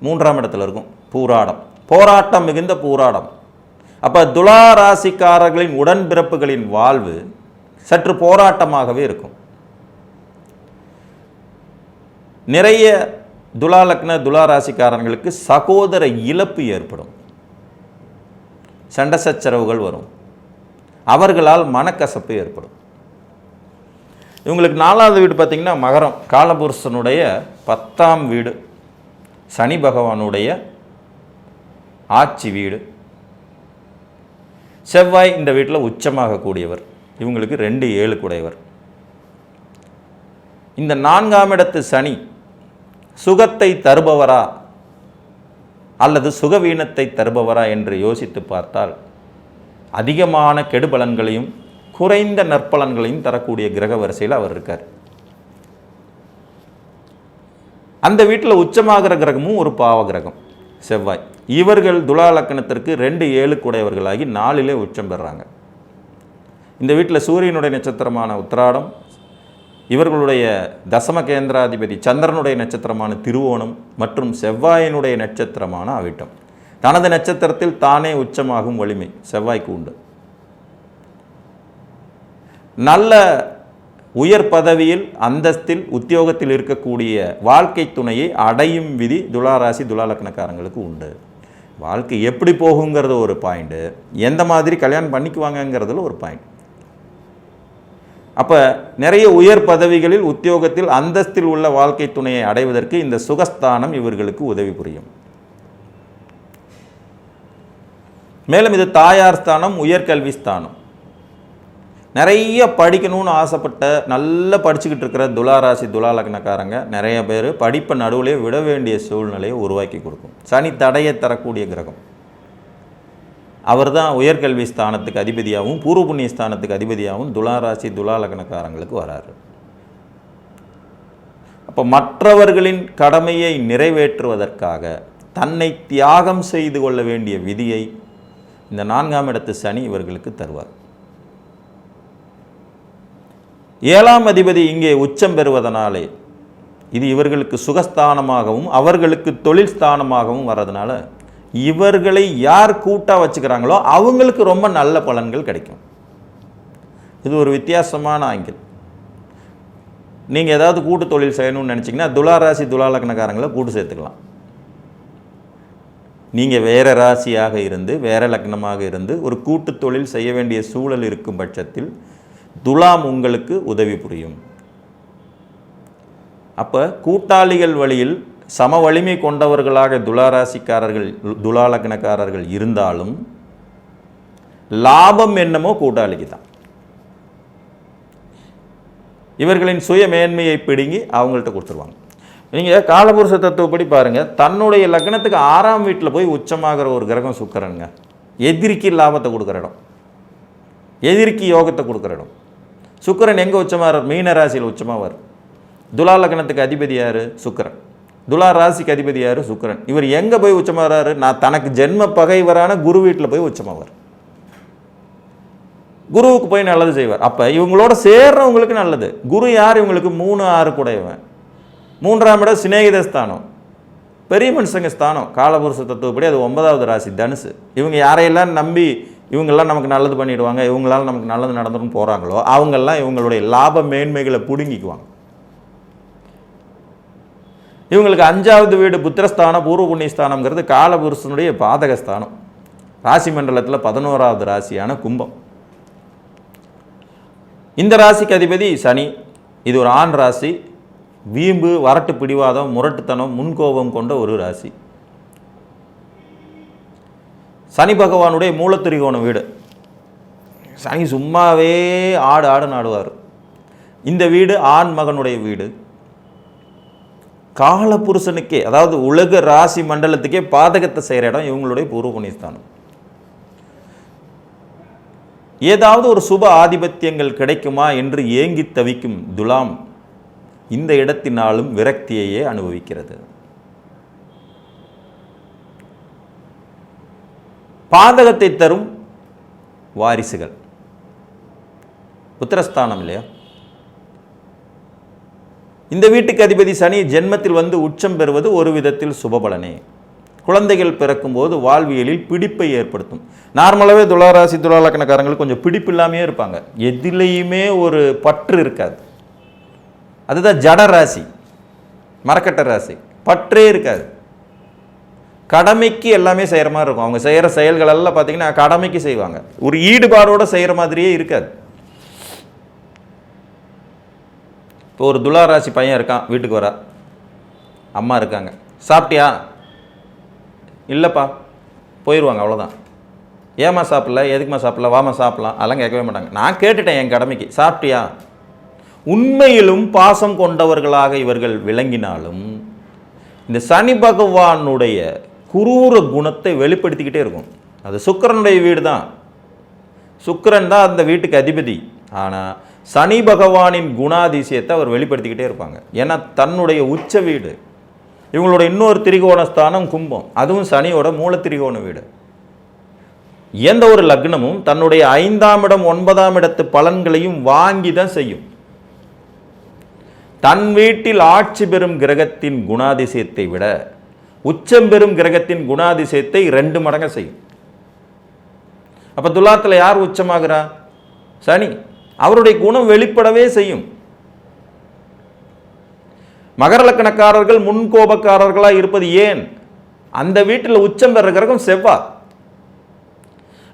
3ஆம் இடத்துல இருக்கும், பூராடம். போராட்டம் மிகுந்த பூராடம். அப்போ துலா ராசிக்காரர்களின் உடன்பிறப்புகளின் வாழ்வு சற்று போராட்டமாகவே இருக்கும். நிறைய துலா லக்ன துலா ராசிக்காரர்களுக்கு சகோதர இழப்பு ஏற்படும், சண்டை சச்சரவுகள் வரும், அவர்களால் மனக்கசப்பு ஏற்படும். இவங்களுக்கு 4வது வீடு பார்த்திங்கன்னா மகரம், காலபுருஷனுடைய 10ஆம் வீடு, சனி பகவானுடைய ஆட்சி வீடு. செவ்வாய் இந்த வீட்டில் உச்சமாக கூடியவர். இவங்களுக்கு 2-7 கூடையவர். இந்த 4ஆம் இடத்து சனி சுகத்தை தருபவரா அல்லது சுகவீனத்தை தருபவரா என்று யோசித்து பார்த்தால் அதிகமான கெடுபலன்களையும் குறைந்த நற்பலன்களையும் தரக்கூடிய கிரக வரிசையில் அவர் இருக்கார். அந்த வீட்டில் உச்சமாகிற கிரகமும் ஒரு பாவ கிரகம் செவ்வாய். இவர்கள் துலா லக்னத்திற்கு 2-7 கூடையவர்களாகி 4லே உச்சம் பெறாங்க. இந்த வீட்டில் சூரியனுடைய நட்சத்திரமான உத்திராடம், இவர்களுடைய தசம கேந்திராதிபதி சந்திரனுடைய நட்சத்திரமான திருவோணம் மற்றும் செவ்வாயினுடைய நட்சத்திரமான அவிட்டம். தனது நட்சத்திரத்தில் தானே உச்சமாகும் வலிமை செவ்வாய்க்கு உண்டு. நல்ல உயர் பதவியில், அந்தஸ்தில், உத்தியோகத்தில் இருக்கக்கூடிய வாழ்க்கை துணையை அடையும் விதி துளாராசி துலா லக்னக்காரங்களுக்கு உண்டு. வாழ்க்கை எப்படி போகுங்கிறது ஒரு பாயிண்ட்டு, எந்த மாதிரி கல்யாணம் பண்ணிக்குவாங்கங்கிறதுல ஒரு பாயிண்ட். அப்போ நிறைய உயர் பதவிகளில், உத்தியோகத்தில், அந்தஸ்தில் உள்ள வாழ்க்கை துணையை அடைவதற்கு இந்த சுகஸ்தானம் இவர்களுக்கு உதவி புரியும். மேலும் இது தாயார் ஸ்தானம், உயர்கல்வி ஸ்தானம். நிறைய படிக்கணும்னு ஆசைப்பட்ட, நல்லா படிச்சுக்கிட்டு இருக்கிற துளாராசி துலா லக்னக்காரங்க நிறைய பேர் படிப்பை நடுவிலே விட வேண்டிய சூழ்நிலையை உருவாக்கி கொடுக்கும். சனி தடையை தரக்கூடிய கிரகம். அவர் தான் உயர்கல்வி ஸ்தானத்துக்கு அதிபதியாகவும் பூர்வ புண்ணிய ஸ்தானத்துக்கு அதிபதியாகவும் துளாராசி துலா லக்னக்காரங்களுக்கு வராரு. அப்போ மற்றவர்களின் கடமையை நிறைவேற்றுவதற்காக தன்னை தியாகம் செய்து கொள்ள வேண்டிய விதியை இந்த 4ஆம் இடத்து சனி இவர்களுக்கு தருவார். 7ஆம் அதிபதி இங்கே உச்சம் பெறுவதனாலே இது இவர்களுக்கு சுகஸ்தானமாகவும் அவர்களுக்கு தொழில் ஸ்தானமாகவும் வர்றதுனால இவர்களை யார் கூட்டாக வச்சுக்கிறாங்களோ அவங்களுக்கு ரொம்ப நல்ல பலன்கள் கிடைக்கும். இது ஒரு வித்தியாசமான ஆங்கிள். நீங்கள் ஏதாவது கூட்டு தொழில் செய்யணும்னு நினச்சிங்கன்னா துளாராசி துலா லக்னக்காரங்களை கூட்டு சேர்த்துக்கலாம். நீங்கள் வேறு ராசியாக இருந்து வேறு லக்னமாக இருந்து ஒரு கூட்டு தொழில் செய்ய வேண்டிய சூழல் இருக்கும் பட்சத்தில் துலாம் உங்களுக்கு உதவி புரியும். அப்போ கூட்டாளிகள் வழியில் சம வலிமை கொண்டவர்களாக துளாராசிக்காரர்கள் துலா லக்னக்காரர்கள் இருந்தாலும் லாபம் என்னமோ கூட்டாளிக்கு தான். இவர்களின் சுய மேன்மையை பிடுங்கி அவங்கள்ட்ட கொடுத்துருவாங்க. நீங்கள் காலபுருஷ தத்துவப்படி பாருங்கள், தன்னுடைய லக்னத்துக்கு 6ஆம் வீட்டில் போய் உச்சமாகிற ஒரு கிரகம் சுக்கிரனுங்க. எதிரிக்கு லாபத்தை கொடுக்குற இடம், எதிரிக்கு யோகத்தை கொடுக்குற இடம். சுக்கிரன் எங்கே உச்சமாகிறார்? மீன ராசியில் உச்சமாவார். துலா லக்னத்துக்கு அதிபதி யார்? சுக்கிரன். துலா ராசிக்கு அதிபதி யார்? சுக்கிரன். இவர் எங்கே போய் உச்சமாகிறாரு? நான் தனக்கு ஜென்ம பகைவரான குரு வீட்டில் போய் உச்சமாவார். குருவுக்கு போய் நல்லது செய்வார். அப்போ இவங்களோட சேர்றவங்களுக்கு நல்லது. குரு யார்? இவங்களுக்கு 3, 6 கூடையவன். 3ஆம் இடம் சிநேகித ஸ்தானம், பெரிய மனுஷங்க ஸ்தானம். காலபுருஷ தத்துவப்படி அது 9வது ராசி தனுசு. இவங்க யாரையெல்லாம் நம்பி இவங்கெல்லாம் நமக்கு நல்லது பண்ணிடுவாங்க, இவங்களால நமக்கு நல்லது நடந்துடும் போகிறாங்களோ அவங்கெல்லாம் இவங்களுடைய லாப மேன்மைகளை பிடுங்கிக்குவாங்க. இவங்களுக்கு 5வது வீடு புத்திரஸ்தானம், பூர்வ புண்ணியஸ்தானம்ங்கிறது காலபுருஷனுடைய பாதகஸ்தானம். ராசி மண்டலத்தில் 11வது ராசியான கும்பம். இந்த ராசிக்கு அதிபதி சனி. இது ஒரு ஆண் ராசி. வீம்பு, வரட்டு பிடிவாதம், முரட்டுத்தனம், முன்கோபம் கொண்ட ஒரு ராசி. சனி பகவானுடைய மூலத்திரிகோண வீடு. சனி சும்மாவே ஆடு ஆடுவார். இந்த வீடு ஆண் மகனுடைய வீடு. காலபுருஷனுக்கே, அதாவது உலக ராசி மண்டலத்துக்கே பாதகத்தை செய்கிற இடம் இவங்களுடைய பூர்வ புண்ணியஸ்தானம். ஏதாவது ஒரு சுப ஆதிபத்தியங்கள் கிடைக்குமா என்று ஏங்கி தவிக்கும் துலாம் இந்த இடத்தினாலும் விரக்தியையே அனுபவிக்கிறது. பாதகத்தை தரும் வாரிசுகள். புத்திரஸ்தானம் இல்லையா? இந்த வீட்டுக்கு அதிபதி சனி ஜென்மத்தில் வந்து உச்சம் பெறுவது ஒரு விதத்தில் சுபபலனே. குழந்தைகள் பிறக்கும்போது வாழ்வியலில் பிடிப்பை ஏற்படுத்தும். நார்மலாகவே துளாராசி துலாலக்கணக்காரங்களுக்கு கொஞ்சம் பிடிப்பு இல்லாமையே இருப்பாங்க. எதிலையுமே ஒரு பற்று இருக்காது. அதுதான் ஜட ராசி, மரக்கட்ட ராசி. பற்றே இருக்காது. கடமைக்கு எல்லாமே செய்கிற மாதிரி இருக்கும். அவங்க செய்கிற செயல்கள் எல்லாம் பார்த்தீங்கன்னா கடமைக்கு செய்வாங்க. ஒரு ஈடுபாடோடு செய்கிற மாதிரியே இருக்காது. இப்போ ஒரு துளாராசி பையன் இருக்கான், வீட்டுக்கு வரா, அம்மா இருக்காங்க, சாப்பிட்டியா? இல்லைப்பா, போயிடுவாங்க, அவ்வளோதான். ஏமா சாப்பிடல, எதுக்குமா சாப்பிடல, வாமா சாப்பிடலாம், அதெல்லாம் கேட்கவே மாட்டாங்க. நான் கேட்டுட்டேன் என் கடமைக்கு, சாப்பிட்டியா? உண்மையிலும் பாசம் கொண்டவர்களாக இவர்கள் விளங்கினாலும் இந்த சனி பகவானுடைய குரூர குணத்தை வெளிப்படுத்திக்கிட்டே இருக்கும். அது சுக்கிரனுடைய வீடு தான். சுக்கிரன் தான் அந்த வீட்டுக்கு அதிபதி. ஆனால் சனி பகவானின் குணாதிசயத்தை அவர் வெளிப்படுத்திக்கிட்டே இருப்பாங்க. ஏன்னா தன்னுடைய உச்ச வீடு. இவங்களோட இன்னொரு திரிகோணஸ்தானம் கும்பம், அதுவும் சனியோட மூல திரிகோண வீடு. எந்த ஒரு லக்னமும் தன்னுடைய 5ஆம் இடம் 9ஆம் இடத்து பலன்களையும் வாங்கி தான் செய்யும். தன் வீட்டில் ஆட்சி பெறும் கிரகத்தின் குணாதிசயத்தை விட உச்சம் பெறும் கிரகத்தின் குணாதிசயத்தை 2 மடங்கு செய்யும். அப்போ துலாத்தில் யார் உச்சமாகிறா? சனி. அவருடைய குணம் வெளிப்படவே செய்யும். மகர லக்கணக்காரர்கள் முன்கோபக்காரர்களாக இருப்பது ஏன்? அந்த வீட்டில் உச்சம் பெற கிரகம் செவ்வாய்.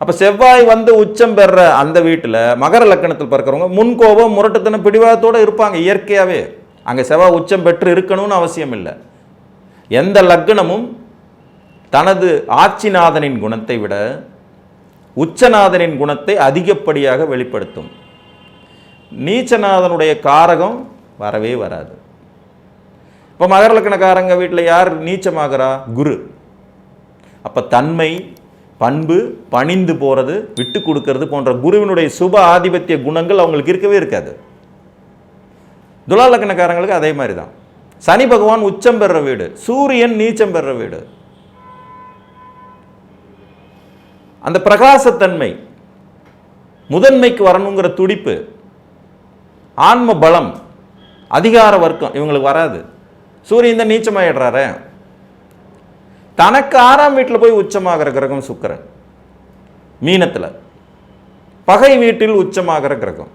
அப்போ செவ்வாய் வந்து உச்சம் பெற அந்த வீட்டில் மகர லக்கணத்தில் பிறக்கிறவங்க முன்கோபம், முரட்டுத்தனம், பிடிவாதத்தோடு இருப்பாங்க இயற்கையாகவே. அங்கே செவ்வாய் உச்சம் பெற்று இருக்கணும்னு அவசியம் இல்லை. எந்த லக்னமும் தனது ஆட்சிநாதனின் குணத்தை விட உச்சநாதனின் குணத்தை அதிகப்படியாக வெளிப்படுத்தும். நீச்சநாதனுடைய காரகம் வரவே வராது. இப்போ மகர லக்கணக்காரங்க வீட்டில் யார் நீச்சமாகிறா? குரு. அப்போ தன்மை, பண்பு, பணிந்து போகிறது, விட்டு கொடுக்கறது போன்ற குருவினுடைய சுப ஆதிபத்திய குணங்கள் அவங்களுக்கு இருக்கவே இருக்காது. துலா லக்கணக்காரங்களுக்கு அதே மாதிரி தான். சனி பகவான் உச்சம் பெற வீடு, சூரியன் நீச்சம் பெற வீடு. அந்த பிரகாசத்தன்மை, முதன்மைக்கு வரணுங்கிற துடிப்பு, ஆன்ம பலம், அதிகார வர்க்கம் இவங்களுக்கு வராது. சூரியன் தான் நீச்சமாயிடுறாரு. தனக்கு 6ஆம் வீட்டில் போய் உச்சமாகிற கிரகம் சுக்கிரன். மீனத்தில் பகை வீட்டில் உச்சமாகிற கிரகம்.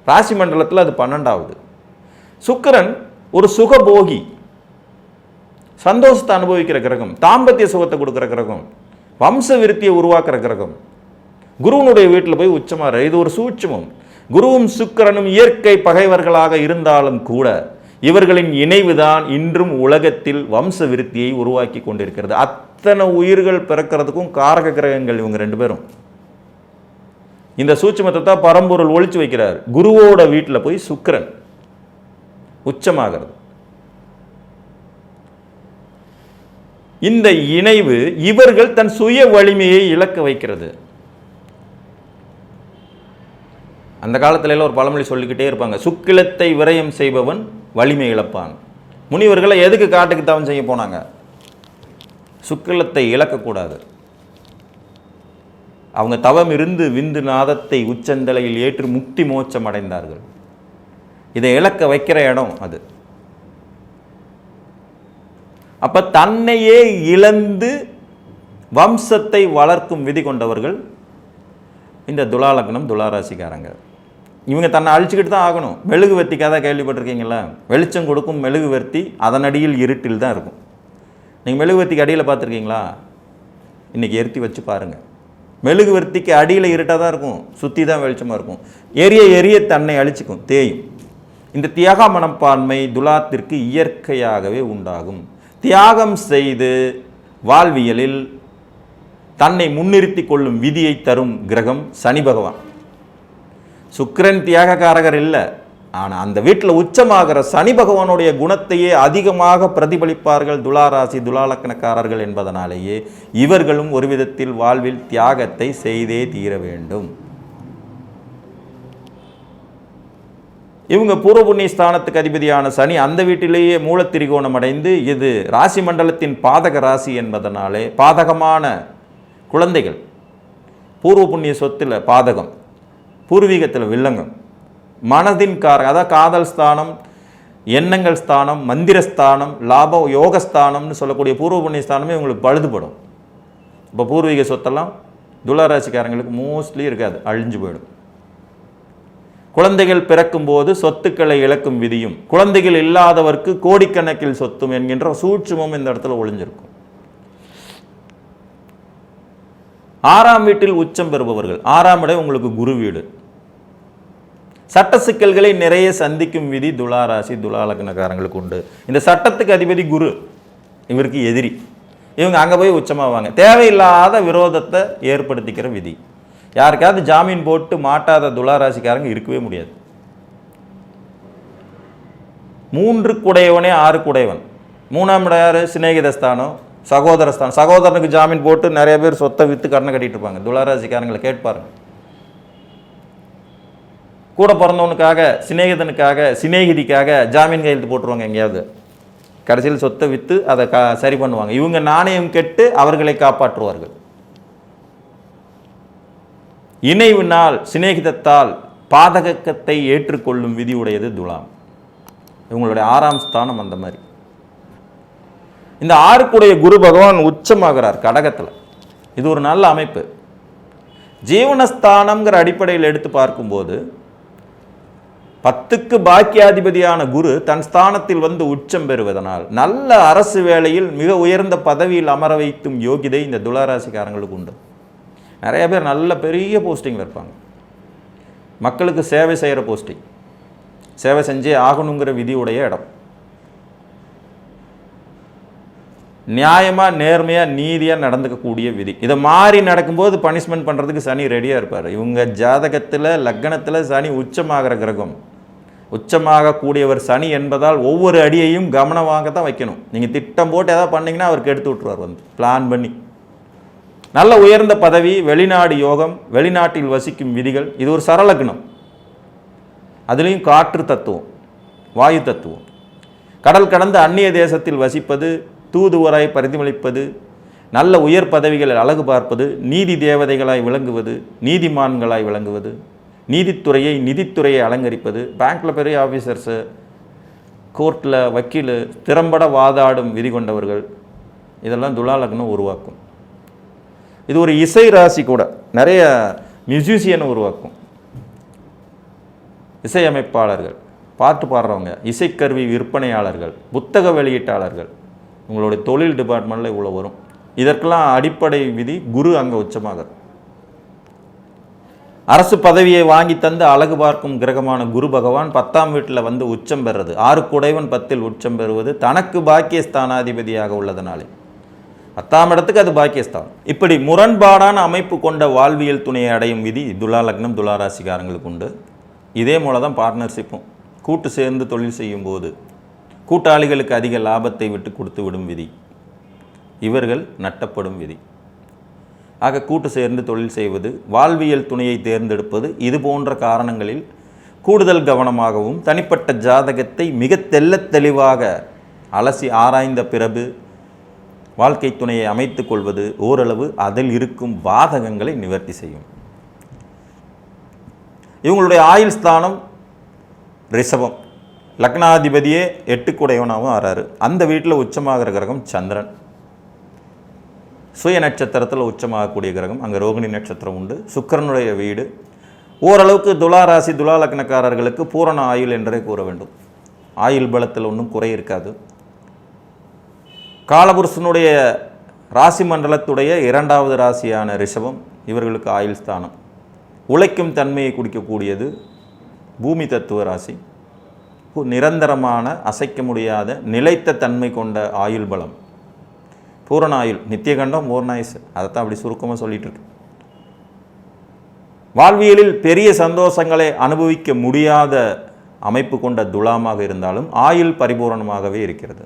ராசி மண்டலத்தில் அது 12வது. சுக்கிரன் ஒரு சுகபோகி, சந்தோஷத்தை அனுபவிக்கிற கிரகம், தாம்பத்திய சுகத்தை கொடுக்குற கிரகம், வம்ச விருத்தியை உருவாக்குற கிரகம். குருவனுடைய வீட்டில் போய் உச்சமாகிற இது ஒரு சூட்சமம். குருவும் சுக்கிரனும் இயற்கை பகைவர்களாக இருந்தாலும் கூட இவர்களின் இணைவுதான் இன்றும் உலகத்தில் வம்ச விருத்தியை உருவாக்கி கொண்டிருக்கிறது. அத்தனை உயிர்கள் பிறக்கிறதுக்கும் காரக கிரகங்கள் இவங்க 2 பேரும். இந்த சூட்சுமத்தை தான் பரம்பொருள் ஒழிச்சு வைக்கிறார். குருவோட வீட்டில் போய் சுக்கிரன் உச்சமாகிறது. இந்த இணைவு இவர்கள் தன் சுய வலிமையை இழக்க வைக்கிறது. அந்த காலத்துல எல்லாம் ஒரு பழமொழி சொல்லிக்கிட்டே இருப்பாங்க, சுக்கிலத்தை விரயம் செய்பவன் வலிமை இழப்பான். முனிவர்களை எதுக்கு காட்டுக்கு தவம் செய்ய போனாங்க? சுக்கிலத்தை இழக்கக்கூடாது. அவங்க தவம் இருந்து விந்து நாதத்தை உச்சந்தலையில் ஏற்று முக்தி மோட்சம் அடைந்தார்கள். இதை இழக்க வைக்கிற இடம் அது. அப்ப தன்னையே இழந்து வம்சத்தை வளர்க்கும் விதி கொண்டவர்கள் இந்த துலா லக்னம், துளாராசிக்காரங்க. இவங்க தன்னை அழிச்சுக்கிட்டு தான் ஆகணும். மெழுகுவர்த்தி கதை கேள்விப்பட்டிருக்கீங்களா? வெளிச்சம் கொடுக்கும் மெழுகுவர்த்தி அதன் அடியில் இருட்டில் தான் இருக்கும். நீங்கள் மெழுகுவர்த்திக்கு அடியில் பார்த்துருக்கீங்களா? இன்றைக்கி எரித்தி வச்சு பாருங்கள். மெழுகுவர்த்திக்கு அடியில் இருட்டாக தான் இருக்கும், சுற்றி தான் வெளிச்சமாக இருக்கும். எரிய எரிய தன்னை அழிச்சிக்கும், தேயும். இந்த தியாக மனப்பான்மை துலாத்திற்கு இயற்கையாகவே உண்டாகும். தியாகம் செய்து வாழ்வியலில் தன்னை முன்னிறுத்தி கொள்ளும் விதியை தரும் கிரகம் சனி பகவான். சுக்கிரன் தியாகக்காரகர் இல்லை, ஆனால் அந்த வீட்டில் உச்சமாகிற சனி பகவானுடைய குணத்தையே அதிகமாக பிரதிபலிப்பார்கள் துளாராசி துலாலக்கணக்காரர்கள் என்பதனாலேயே இவர்களும் ஒரு விதத்தில் வாழ்வில் தியாகத்தை செய்தே தீர வேண்டும். இவங்க பூர்வ புண்ணிய ஸ்தானத்துக்கு அதிபதியான சனி அந்த வீட்டிலேயே மூலத்திரிகோணம் அடைந்து, இது ராசி மண்டலத்தின் பாதக ராசி என்பதனாலே பாதகமான குழந்தைகள், பூர்வ புண்ணிய சொத்தில் பாதகம், பூர்வீகத்தில் வில்லங்கம், மனதின் அதாவது காதல் ஸ்தானம், எண்ணங்கள் ஸ்தானம், மந்திரஸ்தானம், லாப யோகஸ்தானம்னு சொல்லக்கூடிய பூர்வ புண்ணிய ஸ்தானமே உங்களுக்கு பழுதுபடும். இப்போ பூர்வீக சொத்தெல்லாம் துளாராசிக்காரங்களுக்கு மோஸ்ட்லி இருக்காது, அழிஞ்சு போயிடும். குழந்தைகள் பிறக்கும் போது சொத்துக்களை இழக்கும் விதியும், குழந்தைகள் இல்லாதவர்க்கு கோடிக்கணக்கில் சொத்தும் என்கின்ற சூட்சுமம் இந்த இடத்துல ஒளிஞ்சிருக்கும். 6ஆம் வீட்டில் உச்சம் பெறுபவர்கள், 6ஆம் இடம் உங்களுக்கு குரு வீடு, சட்ட சிக்கல்களை நிறைய சந்திக்கும் விதி துளாராசி துலாலக்னக்காரங்களுக்கு உண்டு. இந்த சட்டத்துக்கு அதிபதி குரு, இவருக்கு எதிரி. இவங்க அங்கே போய் உச்சமாவாங்க. தேவையில்லாத விரோதத்தை ஏற்படுத்திக்கிற விதி. யாருக்காவது ஜாமீன் போட்டு மாட்டாத துளாராசிக்காரங்க இருக்கவே முடியாது. 3 குடையவனே 6 குடையவன். 3ஆம் இடம் யார்? சிநேகிதஸ்தானம், சகோதரஸ்தானம். சகோதரனுக்கு ஜாமீன் போட்டு நிறைய பேர் சொத்தை விற்று கடனை கட்டிட்டு இருப்பாங்க. துளாராசிக்காரங்களை கேட்பாருங்க. கூட பிறந்தவனுக்காக, சிநேகிதனுக்காக, சிநேகிதிக்காக ஜாமீன் கையெழுத்து போட்டுருவாங்க எங்கேயாவது. கடைசியில் சொத்தை விற்று அதை சரி பண்ணுவாங்க. இவங்க நாணயம் கெட்டு அவர்களை காப்பாற்றுவார்கள். இணைவினால், சிநேகிதத்தால் பாதகத்தை ஏற்றுக்கொள்ளும் விதி உடையது துலாம். இவங்களுடைய 6ஆம் ஸ்தானம் அந்த மாதிரி. இந்த 6க்குடைய குரு பகவான் உச்சமாகிறார் கடகத்தில். இது ஒரு நல்ல அமைப்பு. ஜீவனஸ்தானம்ங்கிற அடிப்படையில் எடுத்து பார்க்கும்போது 10க்கு பாக்கியாதிபதியான குரு தன் ஸ்தானத்தில் வந்து உச்சம் பெறுவதனால் நல்ல அரசு வேலையில் மிக உயர்ந்த பதவியில் அமர வைக்கும் யோகிதை இந்த துளாராசிக்காரங்களுக்கு உண்டு. நிறைய பேர் நல்ல பெரிய போஸ்டிங்கில் இருப்பாங்க. மக்களுக்கு சேவை செய்கிற போஸ்டிங், சேவை செஞ்சே ஆகணுங்கிற விதியுடைய இடம். நியாயமாக, நேர்மையாக, நீதியாக நடந்துக்கக்கூடிய விதி. இதை மாறி நடக்கும்போது பனிஷ்மெண்ட் பண்ணுறதுக்கு சனி ரெடியாக இருப்பார். இவங்க ஜாதகத்தில் லக்னத்தில் சனி உச்சமாகிற கிரகம். உச்சமாகக்கூடியவர் சனி என்பதால் ஒவ்வொரு அடியையும் கவனமாக தான் வைக்கணும். நீங்கள் திட்டம் போட்டு எதாவது பண்ணிங்கன்னா அவருக்கு எடுத்து விட்டுருவார் வந்து பிளான் பண்ணி. நல்ல உயர்ந்த பதவி, வெளிநாடு யோகம், வெளிநாட்டில் வசிக்கும் விதிகள். இது ஒரு சரலக்னம். அதுலேயும் காற்று தத்துவம், வாயு தத்துவம். கடல் கடந்து அந்நிய தேசத்தில் வசிப்பது, தூதுவராய் பிரதிபலிப்பது, நல்ல உயர் பதவிகளில் அழகு பார்ப்பது, நீதி தேவதைகளாய் விளங்குவது, நீதிமான்களாய் விளங்குவது, நீதித்துறையை நிதித்துறையை அலங்கரிப்பது, பேங்க்கில் பெரிய ஆஃபீஸர்ஸு, கோர்ட்டில் வக்கீல், திறம்பட வாதாடும் விதி கொண்டவர்கள், இதெல்லாம் துலா லக்னம் உருவாக்கும். இது ஒரு இசை ராசி கூட. நிறைய மியூசிஷியனை உருவாக்கும். இசையமைப்பாளர்கள், பாட்டு பாடுறவங்க, இசைக்கருவி விற்பனையாளர்கள், புத்தக வெளியீட்டாளர்கள், உங்களுடைய தொழில் டிபார்ட்மெண்ட்டில் இவ்வளோ வரும். இதற்கெல்லாம் அடிப்படை விதி குரு அங்கே உச்சமாக. அரசு பதவியை வாங்கி தந்து அழகு பார்க்கும் கிரகமான குரு பகவான் 10ஆம் வீட்டில் வந்து உச்சம் பெறுறது, 6 குடைவன் 10இல் உச்சம் பெறுவது தனக்கு பாக்கியஸ்தானாதிபதியாக உள்ளதனாலே 10ஆம் இடத்துக்கு அது பாக்கியஸ்தானம். இப்படி முரண்பாடான அமைப்பு கொண்ட வாழ்வியல் துணையை அடையும் விதி துலா லக்னம் துளாராசிக்காரங்களுக்கு உண்டு. இதே போல தான் பார்ட்னர்ஷிப்பும். கூட்டு சேர்ந்து தொழில் செய்யும் போது கூட்டாளிகளுக்கு அதிக லாபத்தை விட்டு கொடுத்து விடும் விதி. இவர்கள் நட்டப்படும் விதி. ஆக கூட்டு சேர்ந்து தொழில் செய்வது, வாழ்வியல் துணையை தேர்ந்தெடுப்பது, இது போன்ற காரணங்களில் கூடுதல் கவனமாகவும் தனிப்பட்ட ஜாதகத்தை மிக தெள்ளத் தெளிவாக அலசி ஆராய்ந்த பிறகு வாழ்க்கை துணையை அமைத்து கொள்வது ஓரளவு அதில் இருக்கும் பாதகங்களை நிவர்த்தி செய்யும். இவங்களுடைய ஆயுள் ஸ்தானம் ரிஷபம், லக்னாதிபதியே 8 ஆறாரு. அந்த வீட்டில் உச்சமாகிற கிரகம் சந்திரன். சுய நட்சத்திரத்தில் உச்சமாகக்கூடிய கிரகம், அங்கே ரோகிணி நட்சத்திரம் உண்டு. சுக்கிரனுடைய வீடு. ஓரளவுக்கு துலா ராசி துலா லக்னக்காரர்களுக்கு பூரண ஆயுள் என்றே கூற வேண்டும். ஆயுள் பலத்தில் ஒன்றும் குறை இருக்காது. காலபுருஷனுடைய ராசி மண்டலத்துடைய 2வது ராசியான ரிஷபம் இவர்களுக்கு ஆயுள் ஸ்தானம். உழைக்கும் தன்மையை குடிக்கக்கூடியது. பூமி தத்துவ ராசி. நிரந்தரமான அசைக்க முடியாத நிலைத்த தன்மை கொண்ட ஆயுள் பலம். பூரண ஆயுள், நித்தியகண்டம், பூர்ணாயுசு, அதைத்தான் அப்படி சுருக்கமாக சொல்லிட்டு இருக்கு. வாழ்வியலில் பெரிய சந்தோஷங்களை அனுபவிக்க முடியாத அமைப்பு கொண்ட துலாமாக இருந்தாலும் ஆயுள் பரிபூரணமாகவே இருக்கிறது.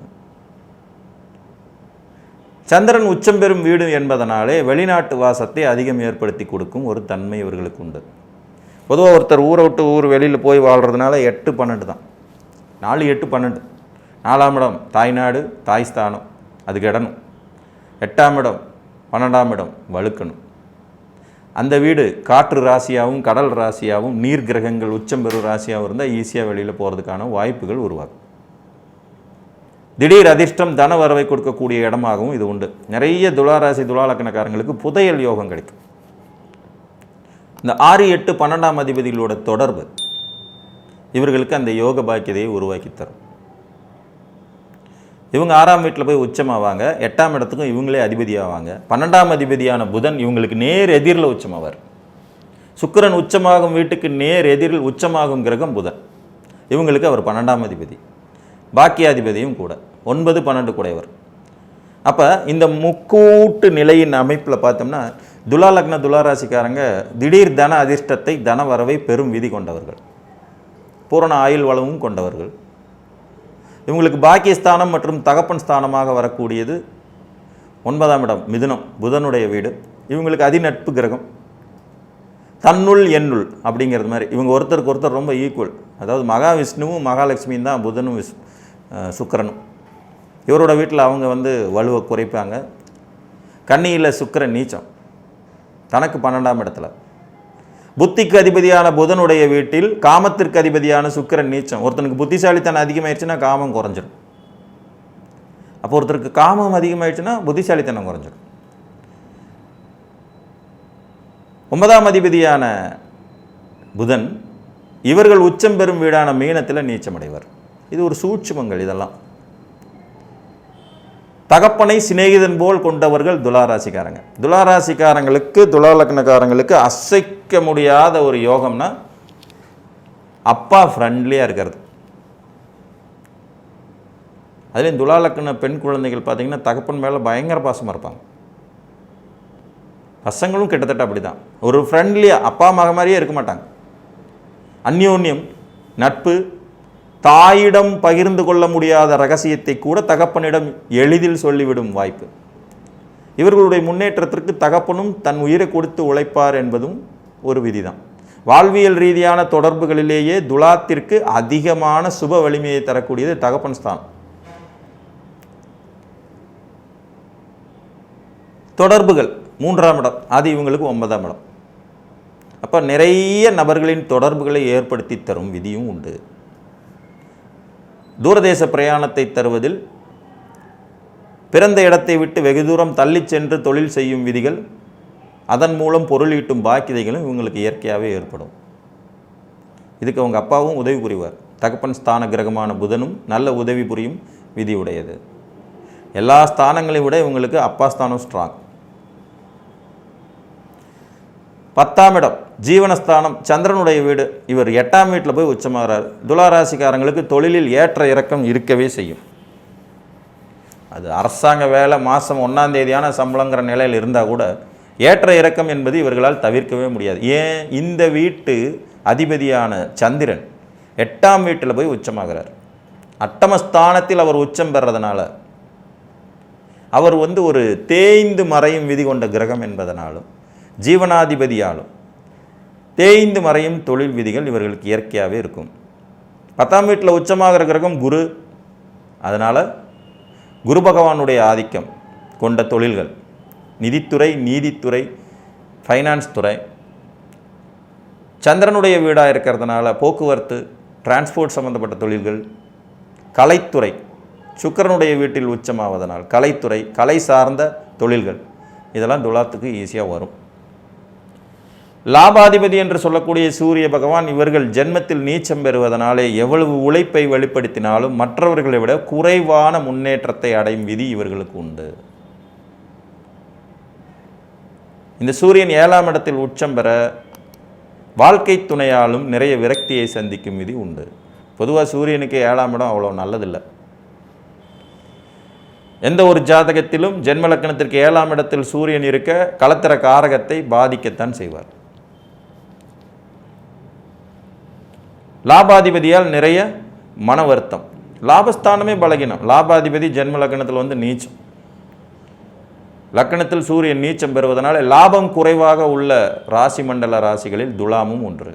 சந்திரன் உச்சம் பெறும் வீடு என்பதனாலே வெளிநாட்டு வாசத்தை அதிகம் ஏற்படுத்தி கொடுக்கும் ஒரு தன்மை இவர்களுக்கு உண்டு. பொதுவாக ஒருத்தர் ஊரை விட்டு ஊர் வெளியில் போய் வாழ்கிறதுனால 8, 12 தான். 4, 8, 12. 4ஆம் இடம் தாய்நாடு, தாய்ஸ்தானம், அதுக்கு இடணும். 8ஆம் இடம் 12ஆம் இடம் வலுக்கணும். அந்த வீடு காற்று ராசியாகவும் கடல் ராசியாகவும் நீர் கிரகங்கள் உச்சம் பெறும் ராசியாகவும் இருந்தால் ஈஸியாக வெளியில் போகிறதுக்கான வாய்ப்புகள் உருவாகும். திடீர் அதிர்ஷ்டம் தன வரவை கொடுக்கக்கூடிய இடமாகவும் இது உண்டு. நிறைய துளாராசி துலாலக்கணக்காரங்களுக்கு புதையல் யோகம் கிடைக்கும். இந்த 6, 8, 12ஆம் அதிபதிகளோட தொடர்பு இவர்களுக்கு அந்த யோக பாக்கியதையை உருவாக்கி தரும். இவங்க 6ஆம் வீட்டில் போய் உச்சமாவாங்க. 8ஆம் இடத்துக்கும் இவங்களே அதிபதியாவாங்க. 12ஆம் அதிபதியான புதன் இவங்களுக்கு நேர் எதிரில் உச்சமாவார். சுக்கிரன் உச்சமாகும் வீட்டுக்கு நேர் எதிரில் உச்சமாகும் கிரகம் புதன். இவங்களுக்கு அவர் 12ஆம் அதிபதி, பாக்கியாதிபதியும் கூட. 9, 12 கூடையவர். அப்போ இந்த முக்கூட்டு நிலையின் அமைப்பில் பார்த்தோம்னா துலா லக்ன துளாராசிக்காரங்க திடீர் தன அதிர்ஷ்டத்தை தன வரவை பெரும் விதி கொண்டவர்கள், பூரண ஆயுள் வளமும் கொண்டவர்கள். இவங்களுக்கு பாக்கியஸ்தானம் மற்றும் தகப்பன் ஸ்தானமாக வரக்கூடியது 9ஆம் இடம் மிதுனம், புதனுடைய வீடு. இவங்களுக்கு அதிநட்பு கிரகம். தன்னுள் என்னுள் அப்படிங்கிறது மாதிரி இவங்க ஒருத்தருக்கு ஒருத்தர் ரொம்ப ஈக்குவல். அதாவது மகாவிஷ்ணுவும் மகாலட்சுமியும் தான் புதனும் சுக்கிரனும். இவரோட வீட்டில் அவங்க வலுவை குறைப்பாங்க. கன்னியில் சுக்கிரன் நீச்சம், தனக்கு 12ஆம் இடத்துல. புத்திக்கு அதிபதியான புதனுடைய வீட்டில் காமத்திற்கு அதிபதியான சுக்கிரன் நீச்சம். ஒருத்தனுக்கு புத்திசாலித்தனம் அதிகமாயிடுச்சுன்னா காமம் குறைஞ்சிடும். அப்போ ஒருத்தருக்கு காமம் அதிகமாயிடுச்சுன்னா புத்திசாலித்தனம் குறைஞ்சிடும். 9ஆம் அதிபதியான புதன் இவர்கள் உச்சம் பெறும் வீடான மீனத்தில் நீச்சமடைவர். இது ஒரு சூட்சுமங்கள். இதெல்லாம் தகப்பனை சிநேகிதன் போல் கொண்டவர்கள் துளாராசிக்காரங்க. துளாராசிக்காரங்களுக்கு துலா லக்னக்காரங்களுக்கு அசைக்க முடியாத ஒரு யோகம்னா அப்பா ஃப்ரெண்ட்லியாக இருக்கிறது. அதுலேயும் துலா லக்ன பெண் குழந்தைகள் பார்த்தீங்கன்னா தகப்பன் மேலே பயங்கர பாசமாக இருப்பாங்க. பசங்களும் கிட்டத்தட்ட அப்படி தான். ஒரு ஃப்ரெண்ட்லியாக அப்பா மக மாதிரியே இருக்க மாட்டாங்க. அந்யோன்யம், நட்பு, தாயிடம் பகிர்ந்து கொள்ள முடியாத ரகசியத்தை கூட தகப்பனிடம் எளிதில் சொல்லிவிடும் வாய்ப்பு. இவர்களுடைய முன்னேற்றத்திற்கு தகப்பனும் தன் உயிரை கொடுத்து உழைப்பார் என்பதும் ஒரு விதிதான். வாழ்வியல் ரீதியான தொடர்புகளிலேயே துலாத்திற்கு அதிகமான சுப வலிமையை தரக்கூடியது தகப்பன் ஸ்தானம். தொடர்புகள் 3ஆம் இடம், அது இவங்களுக்கு 9ஆம் இடம். அப்போ நிறைய நபர்களின் தொடர்புகளை ஏற்படுத்தி தரும் விதியும் உண்டு. தூரதேச பிரயாணத்தை தருவதில் பிறந்த இடத்தை விட்டு வெகு தூரம் தள்ளி சென்று தொழில் செய்யும் விதிகள், அதன் மூலம் பொருள் ஈட்டும் பாக்கியதைகளும் இவங்களுக்கு இயற்கையாகவே ஏற்படும். இதுக்கு அவங்க அப்பாவும் உதவி புரிவார். தகப்பன் ஸ்தான கிரகமான புதனும் நல்ல உதவி புரியும் விதி உடையது. எல்லா ஸ்தானங்களையும் விட இவங்களுக்கு அப்பா ஸ்தானம் ஸ்ட்ராங். 10ஆம் இடம் ஜீவனஸ்தானம், சந்திரனுடைய வீடு. இவர் 8ஆம் வீட்டில் போய் உச்சமாகிறார். துளாராசிக்காரங்களுக்கு தொழிலில் ஏற்ற இறக்கம் இருக்கவே செய்யும். அது அரசாங்க வேலை மாதம் 1ஆம் தேதியான சம்பளங்கிற நிலையில் இருந்தால் கூட ஏற்ற இறக்கம் என்பது இவர்களால் தவிர்க்கவே முடியாது. ஏன்? இந்த வீட்டு அதிபதியான சந்திரன் 8ஆம் வீட்டில் போய் உச்சமாகிறார். அட்டமஸ்தானத்தில் அவர் உச்சம் பெறதுனால அவர் ஒரு தேய்ந்து மறையும் விதி கொண்ட கிரகம் என்பதனாலும் ஜீவனாதிபதியாலும் தேய்ந்து மறையும் தொழில் விதிகள் இவர்களுக்கு இயற்கையாகவே இருக்கும். 10ஆம் வீட்டில் உச்சமாகிற கிரகம் குரு, அதனால் குரு பகவானுடைய ஆதிக்கம் கொண்ட தொழில்கள், நிதித்துறை, நீதித்துறை, ஃபைனான்ஸ் துறை, சந்திரனுடைய வீடாக இருக்கிறதுனால போக்குவரத்து, டிரான்ஸ்போர்ட் சம்பந்தப்பட்ட தொழில்கள், கலைத்துறை, சுக்கிரனுடைய வீட்டில் உச்சமாவதனால் கலைத்துறை, கலை சார்ந்த தொழில்கள், இதெல்லாம் துலாத்துக்கு ஈஸியாக வரும். லாபாதிபதி என்று சொல்லக்கூடிய சூரிய பகவான் இவர்கள் ஜென்மத்தில் நீச்சம் பெறுவதனாலே எவ்வளவு உழைப்பை வெளிப்படுத்தினாலும் மற்றவர்களை விட குறைவான முன்னேற்றத்தை அடையும் விதி இவர்களுக்கு உண்டு. இந்த சூரியன் 7ஆம் இடத்தில் உச்சம் பெற வாழ்க்கை துணையாலும் நிறைய விரக்தியை சந்திக்கும் விதி உண்டு. பொதுவாக சூரியனுக்கு 7ஆம் இடம் அவ்வளோ நல்லதில்லை. எந்த ஒரு ஜாதகத்திலும் ஜென்ம லக்னத்திற்கு 7ஆம் இடத்தில் சூரியன் இருக்க கலத்திர காரகத்தை பாதிக்கத்தான் செய்வார். லாபாதிபதியால் நிறைய மன வருத்தம். லாபஸ்தானமே பலகீனம். லாபாதிபதி ஜென்ம லக்னத்தில் நீச்சம். லக்னத்தில் சூரியன் நீச்சம் பெறுவதனால லாபம் குறைவாக உள்ள ராசி மண்டல ராசிகளில் துலாமும் ஒன்று.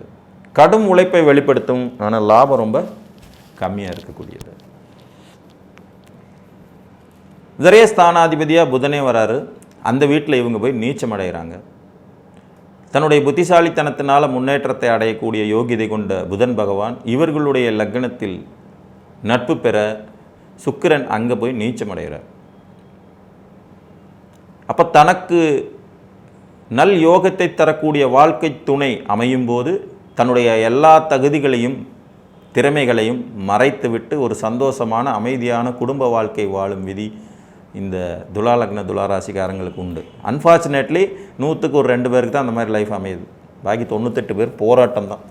கடும் உழைப்பை வெளிப்படுத்தும், ஆனால் லாபம் ரொம்ப கம்மியாக இருக்கக்கூடியது. இதரே ஸ்தானாதிபதியாக புதனே வராரு. அந்த வீட்டில் இவங்க போய் நீச்சம் அடைகிறாங்க. தன்னுடைய புத்திசாலித்தனத்தினால முன்னேற்றத்தை அடையக்கூடிய யோகிதை கொண்ட புதன் பகவான் இவர்களுடைய லக்னத்தில் நட்பு பெற சுக்கிரன் அங்கே போய் நீச்சம் அடைகிறார். அப்போ தனக்கு நல் யோகத்தை தரக்கூடிய வாழ்க்கை துணை அமையும் போது தன்னுடைய எல்லா தகுதிகளையும் திறமைகளையும் மறைத்துவிட்டு ஒரு சந்தோஷமான அமைதியான குடும்ப வாழ்க்கை வாழும் விதி இந்த துலா லக்ன துளாராசிக்காரங்களுக்கு உண்டு. அன்ஃபார்ச்சுனேட்லி 100க்கு ஒரு 2 பேருக்கு தான் அந்த மாதிரி லைஃப் அமையுது. பாக்கி 98 பேர் போராட்டம் தான்.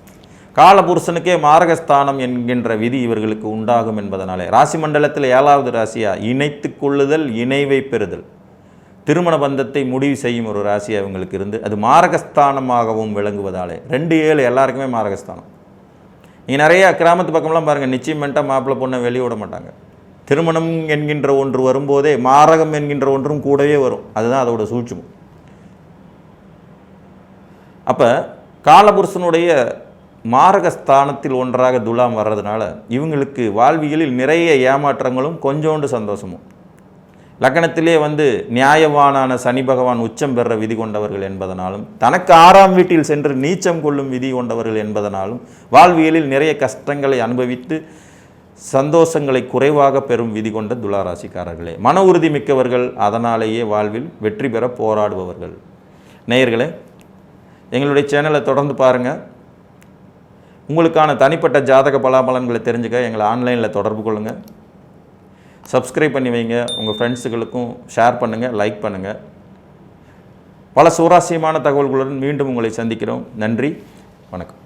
காலபுருஷனுக்கே மாரகஸ்தானம் என்கின்ற விதி இவர்களுக்கு உண்டாகும் என்பதனாலே ராசி மண்டலத்தில் 7வது ராசியாக இணைத்து கொள்ளுதல், இணைவை பெறுதல், திருமண பந்தத்தை முடிவு செய்யும் ஒரு ராசி அவங்களுக்கு இருந்து அது மாரகஸ்தானமாகவும் விளங்குவதாலே 2-7 எல்லாருக்குமே மாரகஸ்தானம். நீங்கள் நிறைய கிராமத்து பக்கம்லாம் பாருங்கள், நிச்சயமெண்ட்டாக மாப்பிள்ளை பொண்ணை வெளியே விட மாட்டாங்க. திருமணம் என்கின்ற ஒன்று வரும்போதே மாரகம் என்கின்ற ஒன்றும் கூடவே வரும். அதுதான் அதோட சூட்சுமம். அப்போ காலபுருஷனுடைய மாரகஸ்தானத்தில் ஒன்றாக துலாம் வர்றதுனால இவங்களுக்கு வாழ்வியலில் நிறைய ஏமாற்றங்களும் கொஞ்சோண்டு சந்தோஷமும். லக்னத்திலே நியாயவானான சனி பகவான் உச்சம் பெற விதி கொண்டவர்கள் என்பதனாலும் தனக்கு 6ஆம் வீட்டில் சென்று நீச்சம் கொள்ளும் விதி கொண்டவர்கள் என்பதனாலும் வாழ்வியலில் நிறைய கஷ்டங்களை அனுபவித்து சந்தோஷங்களை குறைவாக பெறும் விதி கொண்ட துளாராசிக்காரர்களே. மன உறுதி மிக்கவர்கள், அதனாலேயே வாழ்வில் வெற்றி பெற போராடுபவர்கள். நேயர்களே, எங்களுடைய சேனலை தொடர்ந்து பாருங்கள். உங்களுக்கான தனிப்பட்ட ஜாதக பலாபலன்களை தெரிஞ்சுக்க எங்களை ஆன்லைனில் தொடர்பு கொள்ளுங்கள். சப்ஸ்கிரைப் பண்ணி வைங்க. உங்கள் ஃப்ரெண்ட்ஸுகளுக்கும் ஷேர் பண்ணுங்கள், லைக் பண்ணுங்கள். பல சுவாரஸ்யமான தகவல்களுடன் மீண்டும் உங்களை சந்திக்கிறோம். நன்றி, வணக்கம்.